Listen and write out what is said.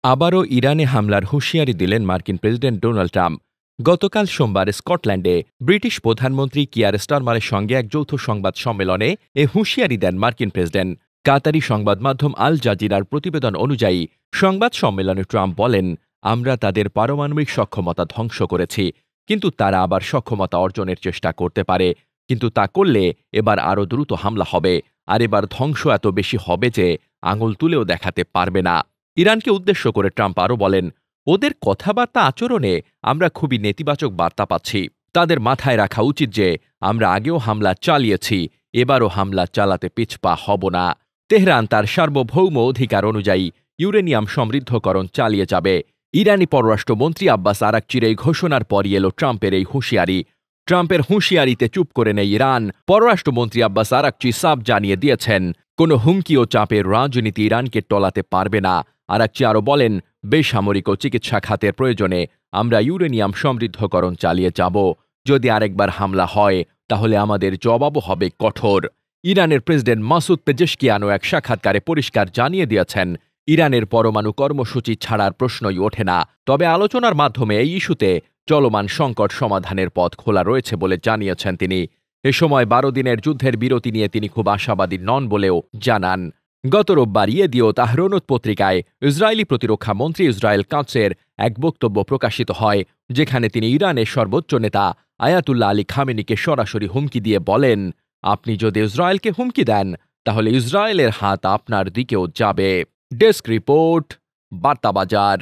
আবারও ইরানে হামলার হুঁশিয়ারি দিলেন মার্কিন প্রেসিডেন্ট ডোনাল্ড ট্রাম্প। গতকাল সোমবার স্কটল্যান্ডে ব্রিটিশ প্রধানমন্ত্রী কিয়ার স্টারমারের সঙ্গে এক যৌথ সংবাদ সম্মেলনে এ হুঁশিয়ারি দেন মার্কিন প্রেসিডেন্ট। কাতারি সংবাদ মাধ্যম আল জাজিরার প্রতিবেদন অনুযায়ী সংবাদ সম্মেলনে ট্রাম্প বলেন, আমরা তাদের পারমাণবিক সক্ষমতা ধ্বংস করেছি, কিন্তু তারা আবার সক্ষমতা অর্জনের চেষ্টা করতে পারে। কিন্তু তা করলে এবার আরও দ্রুত হামলা হবে, আর এবার ধ্বংস এত বেশি হবে যে আঙুল তুলেও দেখাতে পারবে না। ইরানকে উদ্দেশ্য করে ট্রাম্প আরও বলেন, ওদের কথাবার্তা আচরণে আমরা খুবই নেতিবাচক বার্তা পাচ্ছি। তাদের মাথায় রাখা উচিত যে আমরা আগেও হামলা চালিয়েছি, এবারও হামলা চালাতে পিছপা হব না। তেহরান তার সার্বভৌম অধিকার অনুযায়ী ইউরেনিয়াম সমৃদ্ধকরণ চালিয়ে যাবে। ইরানি পররাষ্ট্রমন্ত্রী আব্বাস আরাকচির এই ঘোষণার পরই এলো ট্রাম্পের এই হুঁশিয়ারি। ট্রাম্পের হুঁশিয়ারিতে চুপ করে নেই ইরান। পররাষ্ট্রমন্ত্রী আব্বাস আরাকচি সাফ জানিয়ে দিয়েছেন, কোনো হুমকি ও চাপের রাজনীতি ইরানকে টলাতে পারবে না। আরাকচি আরও বলেন, বেসামরিক ও চিকিৎসা খাতের প্রয়োজনে আমরা ইউরেনিয়াম সমৃদ্ধকরণ চালিয়ে যাব। যদি আরেকবার হামলা হয় তাহলে আমাদের জবাবও হবে কঠোর। ইরানের প্রেসিডেন্ট মাসুদ পেজেশকিয়ানও এক সাক্ষাৎকারে পরিষ্কার জানিয়ে দিয়েছেন, ইরানের পরমাণু কর্মসূচি ছাড়ার প্রশ্নই ওঠে না। তবে আলোচনার মাধ্যমে এই ইস্যুতে চলমান সংকট সমাধানের পথ খোলা রয়েছে বলে জানিয়েছেন তিনি। এ সময় ১২ দিনের যুদ্ধের বিরতি নিয়ে তিনি খুব আশাবাদী নন বলেও জানান। গত রোববার ইয়েদিওত আহরোনোত পত্রিকায় ইসরায়েলি প্রতিরক্ষা মন্ত্রী ইসরায়েল কাৎসের এক বক্তব্য প্রকাশিত হয়, যেখানে তিনি ইরানের সর্বোচ্চ নেতা আয়াতুল্লাহ আলী খামেনিকে সরাসরি হুমকি দিয়ে বলেন, আপনি যদি ইসরায়েলকে হুমকি দেন তাহলে ইসরায়েলের হাত আপনার দিকেও যাবে। Desk report, বার্তাবাজার।